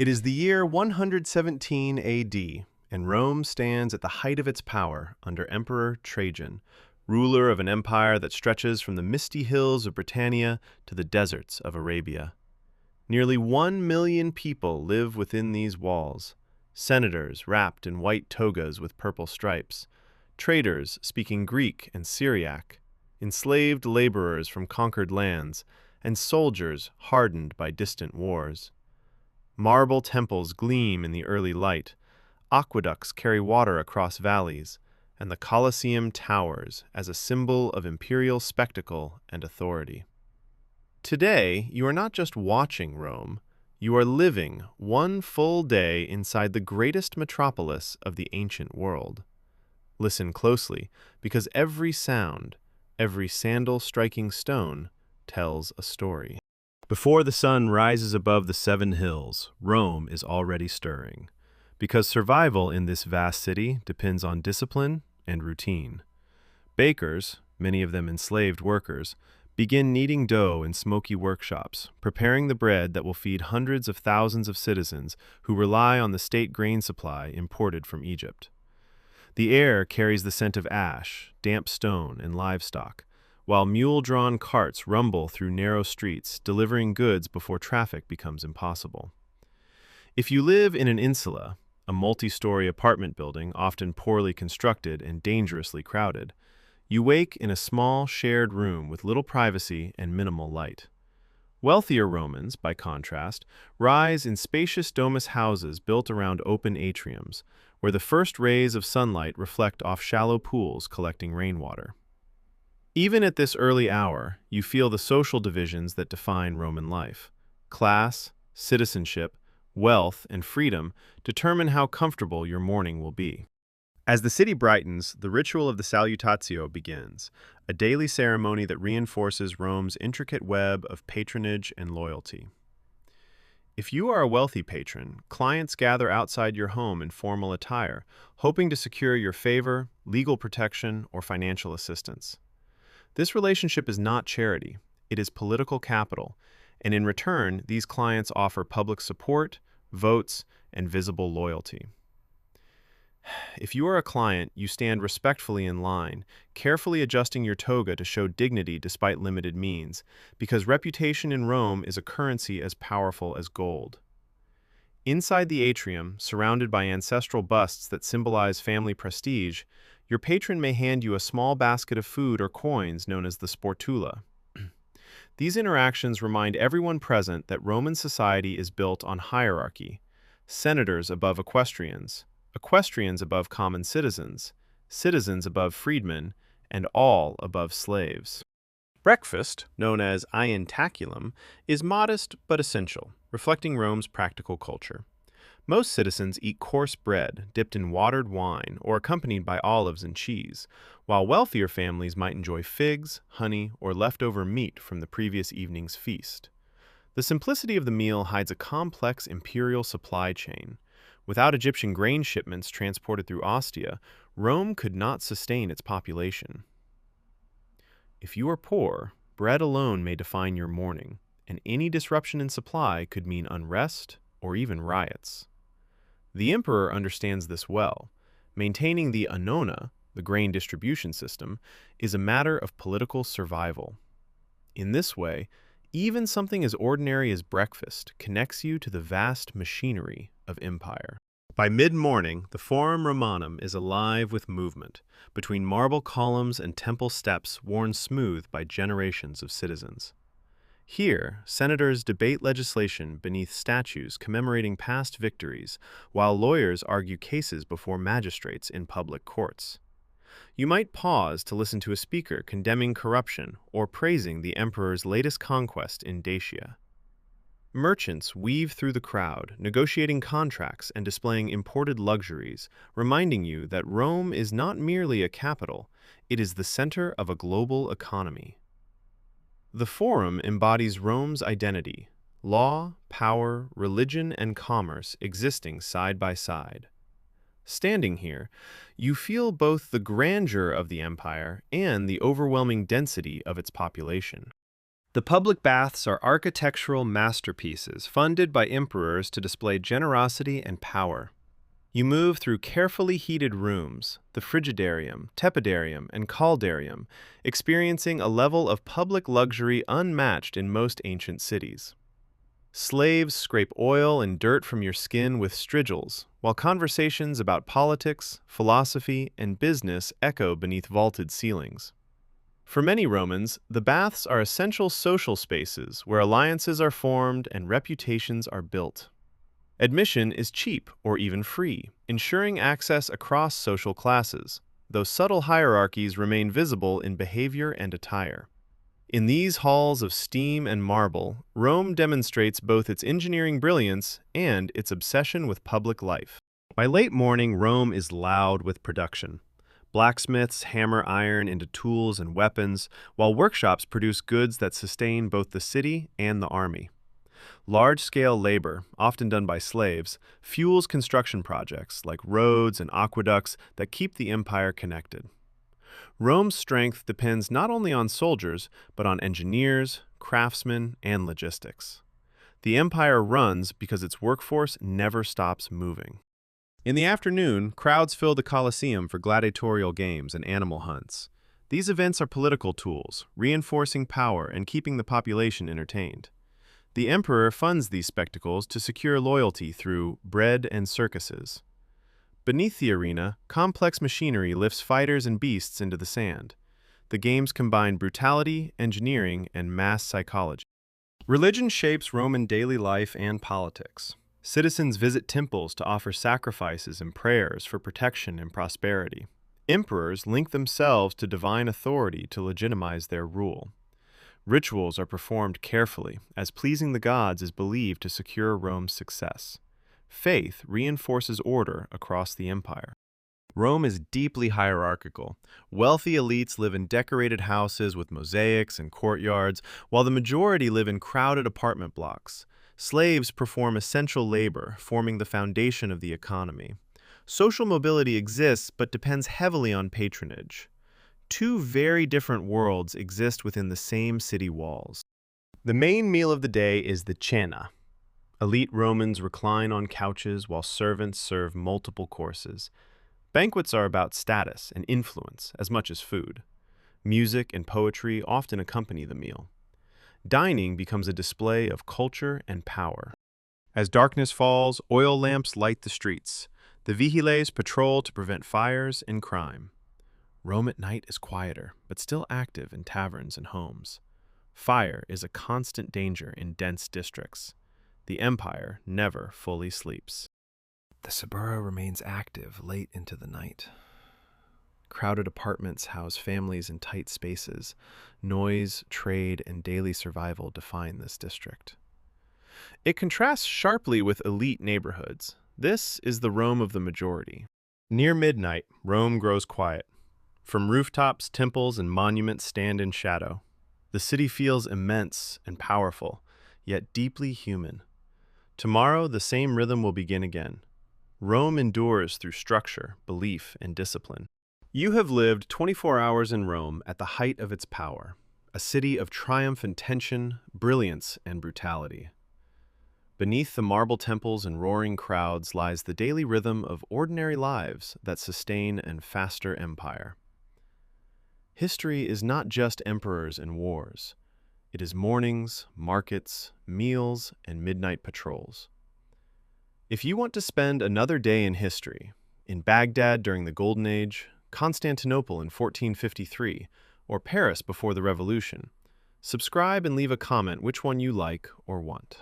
It is the year 117 AD, and Rome stands at the height of its power under Emperor Trajan, ruler of an empire that stretches from the misty hills of Britannia to the deserts of Arabia. Nearly 1 million people live within these walls, senators wrapped in white togas with purple stripes, traders speaking Greek and Syriac, enslaved laborers from conquered lands, and soldiers hardened by distant wars. Marble temples gleam in the early light, aqueducts carry water across valleys, and the Colosseum towers as a symbol of imperial spectacle and authority. Today, you are not just watching Rome, you are living one full day inside the greatest metropolis of the ancient world. Listen closely, because every sound, every sandal striking stone, tells a story. Before the sun rises above the 7 hills, Rome is already stirring, because survival in this vast city depends on discipline and routine. Bakers, many of them enslaved workers, begin kneading dough in smoky workshops, preparing the bread that will feed hundreds of thousands of citizens who rely on the state grain supply imported from Egypt. The air carries the scent of ash, damp stone, and livestock, while mule-drawn carts rumble through narrow streets, delivering goods before traffic becomes impossible. If you live in an insula, a multi-story apartment building often poorly constructed and dangerously crowded, you wake in a small, shared room with little privacy and minimal light. Wealthier Romans, by contrast, rise in spacious domus houses built around open atriums, where the first rays of sunlight reflect off shallow pools collecting rainwater. Even at this early hour, you feel the social divisions that define Roman life. Class, citizenship, wealth, and freedom determine how comfortable your morning will be. As the city brightens, the ritual of the salutatio begins, a daily ceremony that reinforces Rome's intricate web of patronage and loyalty. If you are a wealthy patron, clients gather outside your home in formal attire, hoping to secure your favor, legal protection, or financial assistance. This relationship is not charity, it is political capital, and in return, these clients offer public support, votes, and visible loyalty. If you are a client, you stand respectfully in line, carefully adjusting your toga to show dignity despite limited means, because reputation in Rome is a currency as powerful as gold. Inside the atrium, surrounded by ancestral busts that symbolize family prestige, your patron may hand you a small basket of food or coins known as the sportula. These interactions remind everyone present that Roman society is built on hierarchy: senators above equestrians, equestrians above common citizens, citizens above freedmen, and all above slaves. Breakfast, known as ientaculum, is modest but essential, reflecting Rome's practical culture. Most citizens eat coarse bread, dipped in watered wine, or accompanied by olives and cheese, while wealthier families might enjoy figs, honey, or leftover meat from the previous evening's feast. The simplicity of the meal hides a complex imperial supply chain. Without Egyptian grain shipments transported through Ostia, Rome could not sustain its population. If you are poor, bread alone may define your morning, and any disruption in supply could mean unrest or even riots. The emperor understands this well. Maintaining the annona, the grain distribution system, is a matter of political survival. In this way, even something as ordinary as breakfast connects you to the vast machinery of empire. By mid-morning, the Forum Romanum is alive with movement, between marble columns and temple steps worn smooth by generations of citizens. Here, senators debate legislation beneath statues commemorating past victories, while lawyers argue cases before magistrates in public courts. You might pause to listen to a speaker condemning corruption or praising the emperor's latest conquest in Dacia. Merchants weave through the crowd, negotiating contracts and displaying imported luxuries, reminding you that Rome is not merely a capital, it is the center of a global economy. The Forum embodies Rome's identity: law, power, religion, and commerce existing side by side. Standing here, you feel both the grandeur of the empire and the overwhelming density of its population. The public baths are architectural masterpieces funded by emperors to display generosity and power. You move through carefully heated rooms, the frigidarium, tepidarium, and caldarium, experiencing a level of public luxury unmatched in most ancient cities. Slaves scrape oil and dirt from your skin with strigils, while conversations about politics, philosophy, and business echo beneath vaulted ceilings. For many Romans, the baths are essential social spaces where alliances are formed and reputations are built. Admission is cheap or even free, ensuring access across social classes, though subtle hierarchies remain visible in behavior and attire. In these halls of steam and marble, Rome demonstrates both its engineering brilliance and its obsession with public life. By late morning, Rome is loud with production. Blacksmiths hammer iron into tools and weapons, while workshops produce goods that sustain both the city and the army. Large-scale labor, often done by slaves, fuels construction projects like roads and aqueducts that keep the empire connected. Rome's strength depends not only on soldiers, but on engineers, craftsmen, and logistics. The empire runs because its workforce never stops moving. In the afternoon, crowds fill the Colosseum for gladiatorial games and animal hunts. These events are political tools, reinforcing power and keeping the population entertained. The emperor funds these spectacles to secure loyalty through bread and circuses. Beneath the arena, complex machinery lifts fighters and beasts into the sand. The games combine brutality, engineering, and mass psychology. Religion shapes Roman daily life and politics. Citizens visit temples to offer sacrifices and prayers for protection and prosperity. Emperors link themselves to divine authority to legitimize their rule. Rituals are performed carefully, as pleasing the gods is believed to secure Rome's success. Faith reinforces order across the empire. Rome is deeply hierarchical. Wealthy elites live in decorated houses with mosaics and courtyards, while the majority live in crowded apartment blocks. Slaves perform essential labor, forming the foundation of the economy. Social mobility exists but depends heavily on patronage. Two very different worlds exist within the same city walls. The main meal of the day is the cena. Elite Romans recline on couches while servants serve multiple courses. Banquets are about status and influence as much as food. Music and poetry often accompany the meal. Dining becomes a display of culture and power. As darkness falls, oil lamps light the streets. The vigiles patrol to prevent fires and crime. Rome at night is quieter, but still active in taverns and homes. Fire is a constant danger in dense districts. The empire never fully sleeps. The Suburra remains active late into the night. Crowded apartments house families in tight spaces. Noise, trade, and daily survival define this district. It contrasts sharply with elite neighborhoods. This is the Rome of the majority. Near midnight, Rome grows quiet. From rooftops, temples, and monuments stand in shadow. The city feels immense and powerful, yet deeply human. Tomorrow, the same rhythm will begin again. Rome endures through structure, belief, and discipline. You have lived 24 hours in Rome at the height of its power, a city of triumph and tension, brilliance and brutality. Beneath the marble temples and roaring crowds lies the daily rhythm of ordinary lives that sustain an faster empire. History is not just emperors and wars. It is mornings, markets, meals, and midnight patrols. If you want to spend another day in history, in Baghdad during the Golden Age, Constantinople in 1453, or Paris before the Revolution, subscribe and leave a comment which one you like or want.